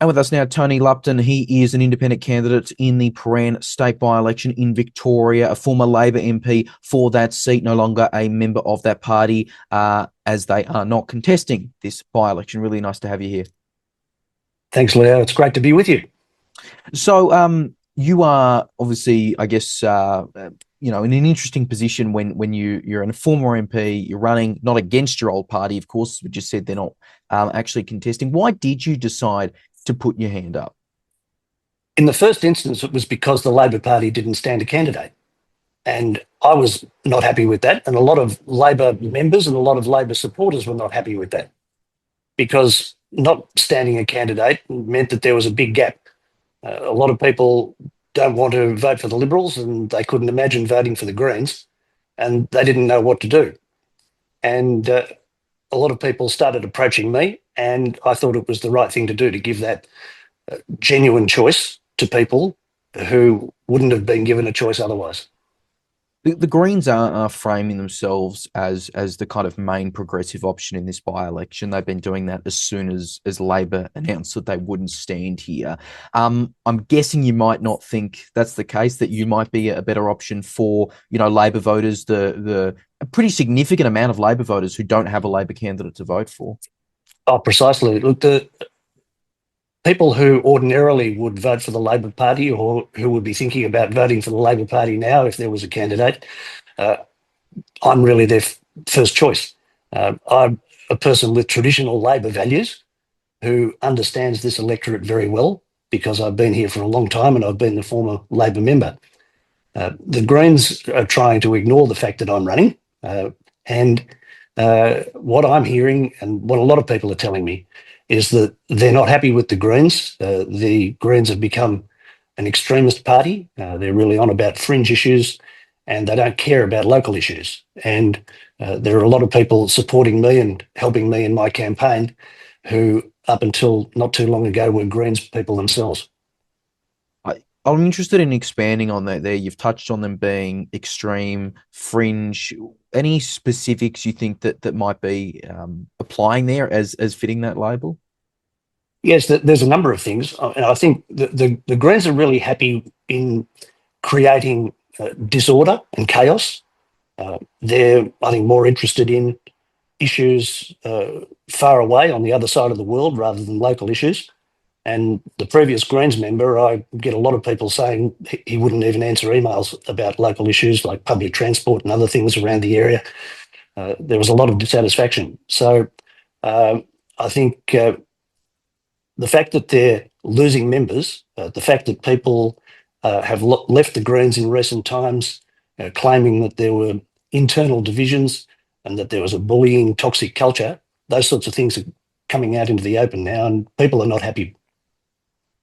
And with us now, Tony Lupton. He is an independent candidate in the Prahran state by-election in Victoria, a former Labor MP for that seat, no longer a member of that party, as they are not contesting this by-election. Really nice to have you here. Thanks, Leo. It's great to be with you. So you are obviously, I guess, in an interesting position when you're a former MP, you're running not against your old party, of course, but just said they're not actually contesting. Why did you decide to put your hand up? In the first instance, it was because the Labor Party didn't stand a candidate. And I was not happy with that. And a lot of Labor members and a lot of Labor supporters were not happy with that, because not standing a candidate meant that there was a big gap. A lot of people don't want to vote for the Liberals, and they couldn't imagine voting for the Greens, and they didn't know what to do. And a lot of people started approaching me, and I thought it was the right thing to do, to give that genuine choice to people who wouldn't have been given a choice otherwise. The Greens are framing themselves as the kind of main progressive option in this by-election. They've been doing that as soon as Labor announced that they wouldn't stand here. I'm guessing you might not think that's the case, that you might be a better option for, Labor voters, a pretty significant amount of Labor voters who don't have a Labor candidate to vote for. Oh, precisely. Look, the people who ordinarily would vote for the Labor Party, or who would be thinking about voting for the Labor Party now if there was a candidate, I'm really their first choice. I'm a person with traditional Labor values who understands this electorate very well, because I've been here for a long time and I've been the former Labor member. The Greens are trying to ignore the fact that I'm running, and what I'm hearing and what a lot of people are telling me is that they're not happy with the Greens. The Greens have become an extremist party. They're really on about fringe issues, and they don't care about local issues. And there are a lot of people supporting me and helping me in my campaign who, up until not too long ago, were Greens people themselves. I'm interested in expanding on that there. You've touched on them being extreme, fringe. Any specifics you think that might be applying there as fitting that label? Yes, there's a number of things. And I think the Greens are really happy in creating disorder and chaos. They're, I think, more interested in issues far away on the other side of the world rather than local issues. And the previous Greens member, I get a lot of people saying he wouldn't even answer emails about local issues like public transport and other things around the area. There was a lot of dissatisfaction. So I think the fact that they're losing members, the fact that people have left the Greens in recent times, claiming that there were internal divisions and that there was a bullying, toxic culture, those sorts of things are coming out into the open now, and people are not happy.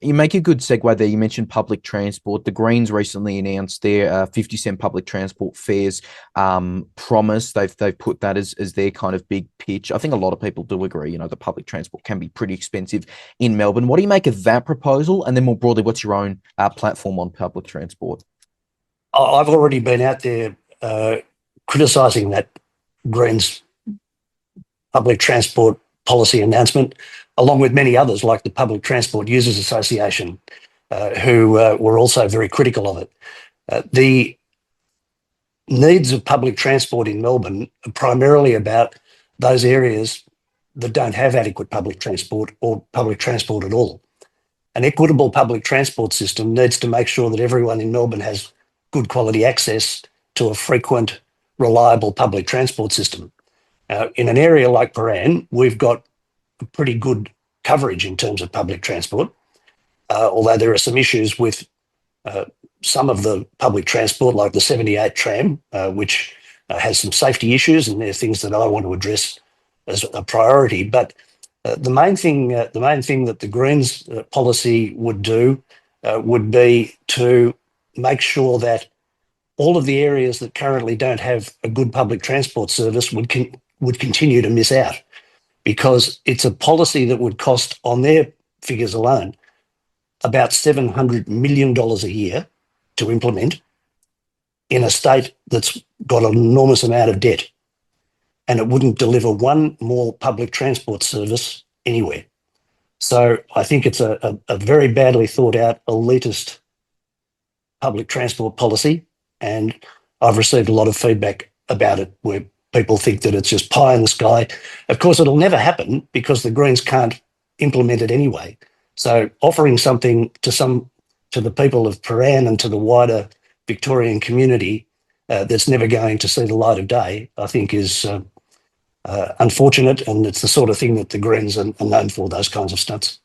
You make a good segue there. You mentioned public transport. The Greens recently announced their 50-cent public transport fares promise. They've put that as their kind of big pitch. I think a lot of people do agree, the public transport can be pretty expensive in Melbourne. What do you make of that proposal? And then more broadly, what's your own platform on public transport? I've already been out there criticising that Greens public transport policy announcement, along with many others like the Public Transport Users Association, who were also very critical of it. The needs of public transport in Melbourne are primarily about those areas that don't have adequate public transport or public transport at all. An equitable public transport system needs to make sure that everyone in Melbourne has good quality access to a frequent, reliable public transport system. In an area like Prahran, we've got pretty good coverage in terms of public transport, although there are some issues with some of the public transport, like the 78 tram, which has some safety issues, and there are things that I want to address as a priority. But the main thing that the Greens policy would do would be to make sure that all of the areas that currently don't have a good public transport service would continue to miss out, because it's a policy that would cost, on their figures alone, about $700 million a year to implement in a state that's got an enormous amount of debt, and it wouldn't deliver one more public transport service anywhere. So I think it's a very badly thought out elitist public transport policy. And I've received a lot of feedback about it where people think that it's just pie in the sky. Of course, it'll never happen because the Greens can't implement it anyway. So offering something to the people of Prahran and to the wider Victorian community that's never going to see the light of day, I think is unfortunate, and it's the sort of thing that the Greens are known for, those kinds of stunts.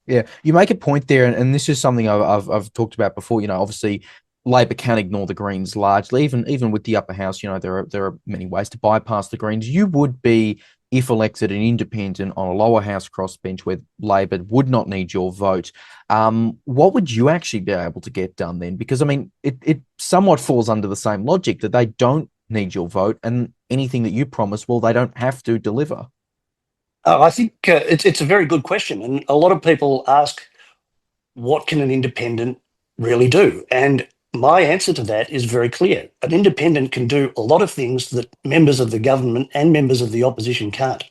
Yeah, you make a point there, and this is something I've talked about before. Obviously, Labor can ignore the Greens largely, even with the upper house. There are many ways to bypass the Greens. You would be, if elected, an independent on a lower house crossbench where Labor would not need your vote. What would you actually be able to get done then? Because I mean, it somewhat falls under the same logic that they don't need your vote, and anything that you promise, well, they don't have to deliver. I think it's a very good question, and a lot of people ask, what can an independent really do? And my answer to that is very clear. An independent can do a lot of things that members of the government and members of the opposition can't.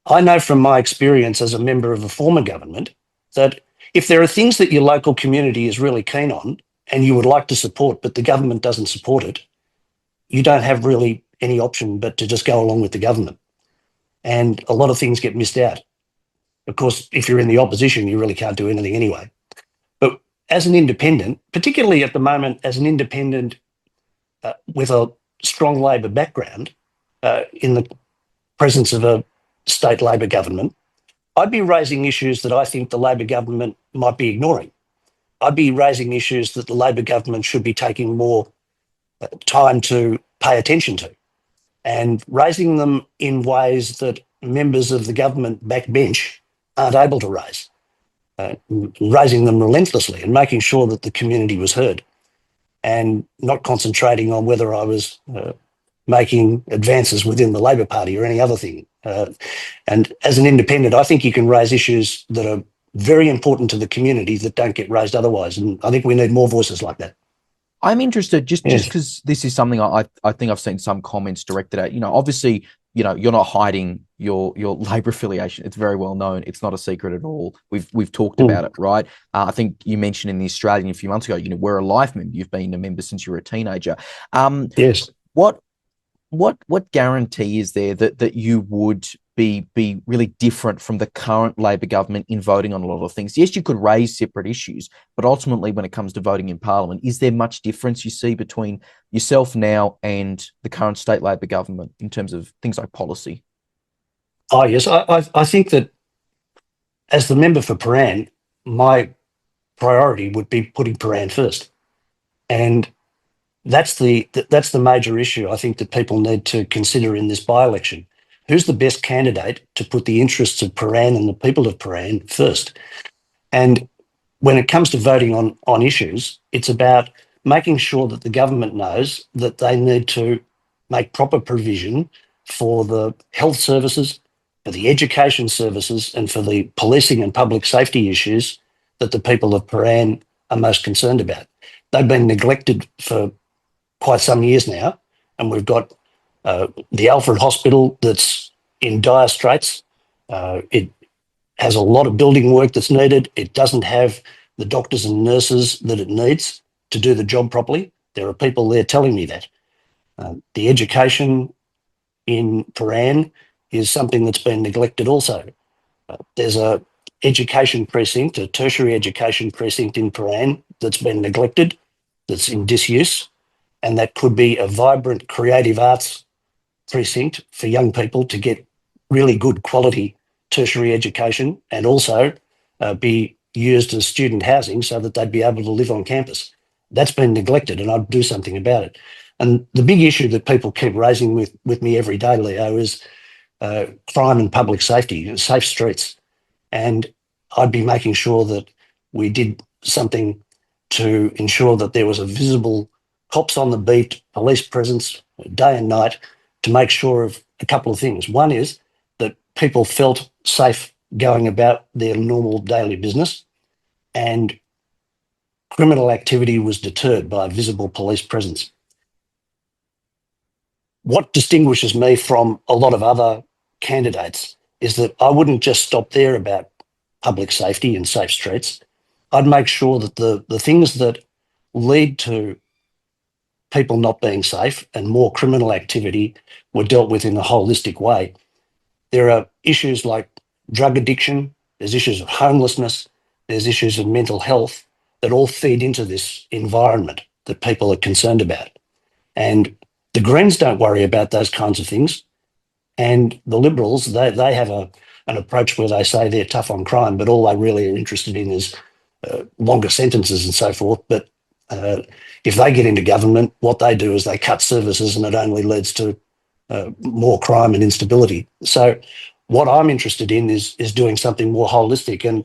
I know from my experience as a member of a former government that if there are things that your local community is really keen on and you would like to support, but the government doesn't support it, you don't have really any option but to just go along with the government. And a lot of things get missed out. Of course, if you're in the opposition, you really can't do anything anyway. But as an independent, particularly at the moment, as an independent with a strong Labor background in the presence of a state Labor government, I'd be raising issues that I think the Labor government might be ignoring. I'd be raising issues that the Labor government should be taking more time to pay attention to, and raising them in ways that members of the government backbench aren't able to raise, raising them relentlessly and making sure that the community was heard, and not concentrating on whether I was making advances within the Labor Party or any other thing. And as an independent, I think you can raise issues that are very important to the community that don't get raised otherwise. And I think we need more voices like that. I'm interested just Yes. because this is something I think I've seen some comments directed at. Obviously, you're not hiding your Labor affiliation. It's very well known. It's not a secret at all. We've talked about it, right? I think you mentioned in the Australian a few months ago. We're a life member. You've been a member since you were a teenager. Yes. What guarantee is there that you would be really different from the current Labor government in voting on a lot of things? Yes, you could raise separate issues, but ultimately, when it comes to voting in Parliament, is there much difference you see between yourself now and the current state Labor government in terms of things like policy? Oh, yes. I think that as the member for Prahran, my priority would be putting Prahran first. And that's the major issue I think that people need to consider in this by-election. Who's the best candidate to put the interests of Prahran and the people of Prahran first? And when it comes to voting on issues, it's about making sure that the government knows that they need to make proper provision for the health services, for the education services, and for the policing and public safety issues that the people of Prahran are most concerned about. They've been neglected for quite some years now, and we've got the Alfred Hospital that's in dire straits. It has a lot of building work that's needed. It doesn't have the doctors and nurses that it needs to do the job properly. There are people there telling me that. The education in Prahran is something that's been neglected also. There's a education precinct, a tertiary education precinct in Prahran that's been neglected, that's in disuse, and that could be a vibrant creative arts precinct for young people to get really good quality tertiary education and also be used as student housing so that they'd be able to live on campus. That's been neglected, and I'd do something about it. And the big issue that people keep raising with me every day, Leo, is crime and public safety, safe streets. And I'd be making sure that we did something to ensure that there was a visible cops on the beat, police presence day and night, to make sure of a couple of things. One is that people felt safe going about their normal daily business, and criminal activity was deterred by a visible police presence. What distinguishes me from a lot of other candidates is that I wouldn't just stop there about public safety and safe streets, I'd make sure that the things that lead to people not being safe and more criminal activity were dealt with in a holistic way. There are issues like drug addiction, there's issues of homelessness, there's issues of mental health that all feed into this environment that people are concerned about. And the Greens don't worry about those kinds of things. And the Liberals, they have an approach where they say they're tough on crime, but all they really are interested in is longer sentences and so forth. But if they get into government, what they do is they cut services and it only leads to more crime and instability. So what I'm interested in is doing something more holistic. And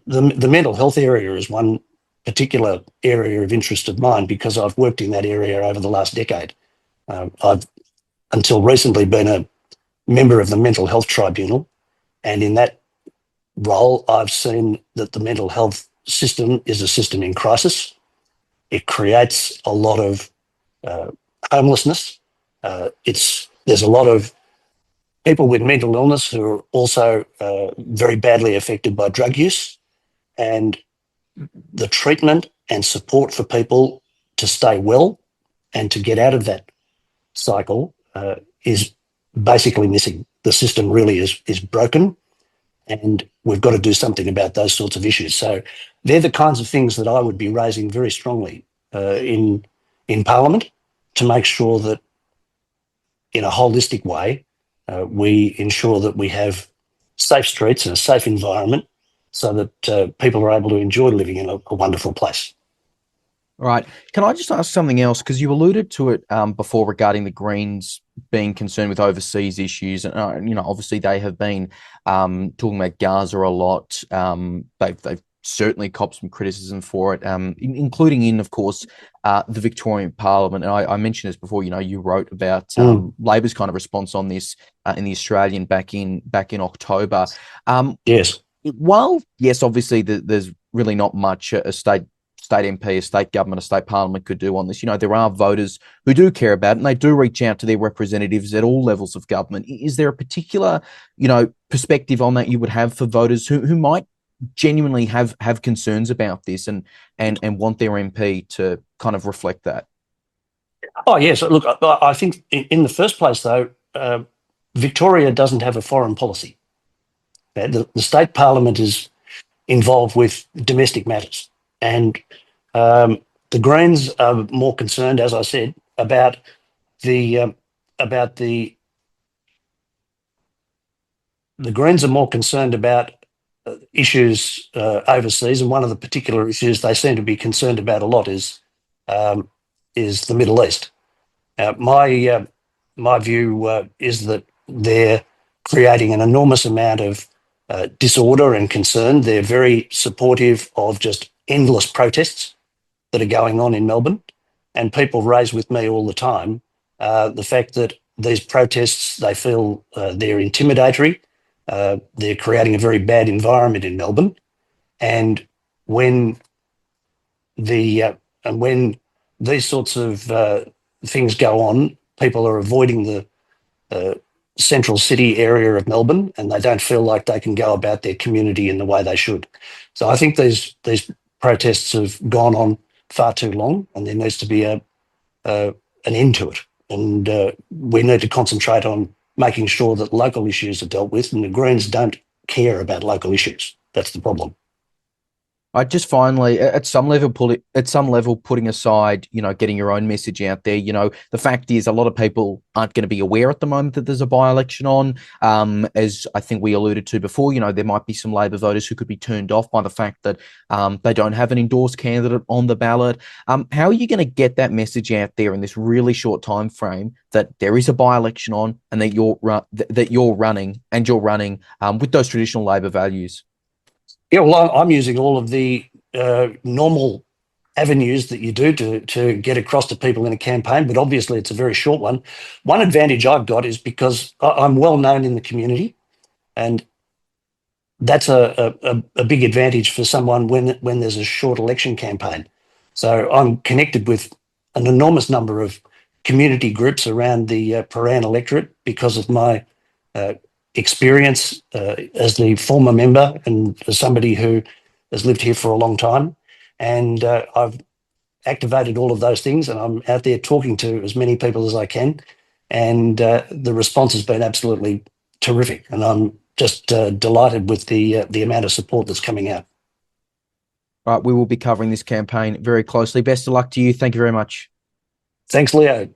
the mental health area is one particular area of interest of mine because I've worked in that area over the last decade. I've, until recently, been a member of the Mental Health Tribunal. And in that role, I've seen that the mental health system is a system in crisis. It creates a lot of homelessness. There's a lot of people with mental illness who are also very badly affected by drug use, and the treatment and support for people to stay well and to get out of that cycle is basically missing. The system really is broken, and we've got to do something about those sorts of issues. So they're the kinds of things that I would be raising very strongly in Parliament to make sure that in a holistic way we ensure that we have safe streets and a safe environment so that people are able to enjoy living in a wonderful place. All right. Can I just ask something else? Because you alluded to it before regarding the Greens being concerned with overseas issues. And, obviously they have been talking about Gaza a lot. They've certainly copped some criticism for it, including of course, the Victorian Parliament. And I mentioned this before, you wrote about Labor's kind of response on this in the Australian back in October. Yes. While, yes, obviously there's really not much a state MP, a state government, a state parliament could do on this. There are voters who do care about it and they do reach out to their representatives at all levels of government. Is there a particular, perspective on that you would have for voters who might genuinely have concerns about this and want their MP to kind of reflect that? Oh, yes. Look, I think in the first place, though, Victoria doesn't have a foreign policy. The state parliament is involved with domestic matters. And the Greens are more concerned, as I said, about the Greens are more concerned about issues overseas, and one of the particular issues they seem to be concerned about a lot is the Middle East. My view is that they're creating an enormous amount of disorder and concern. They're very supportive of just endless protests that are going on in Melbourne, and people raise with me all the time the fact that these protests, they feel they're intimidatory. They're creating a very bad environment in Melbourne, and when these sorts of things go on, people are avoiding the central city area of Melbourne, and they don't feel like they can go about their community in the way they should. So I think these protests have gone on far too long, and there needs to be an end to it. And we need to concentrate on making sure that local issues are dealt with, and the Greens don't care about local issues. That's the problem. I just finally, at some level, putting aside, getting your own message out there. The fact is, a lot of people aren't going to be aware at the moment that there's a by-election on. As I think we alluded to before, there might be some Labor voters who could be turned off by the fact that they don't have an endorsed candidate on the ballot. How are you going to get that message out there in this really short time frame that there is a by-election on and that you're running with those traditional Labor values? Yeah, well, I'm using all of the normal avenues that you do to get across to people in a campaign, but obviously it's a very short one. One advantage I've got is because I'm well known in the community, and that's a big advantage for someone when there's a short election campaign. So I'm connected with an enormous number of community groups around the Prahran electorate because of my experience as the former member and as somebody who has lived here for a long time. And I've activated all of those things, and I'm out there talking to as many people as I can. And the response has been absolutely terrific. And I'm just delighted with the amount of support that's coming out. Right, we will be covering this campaign very closely. Best of luck to you. Thank you very much. Thanks, Leo.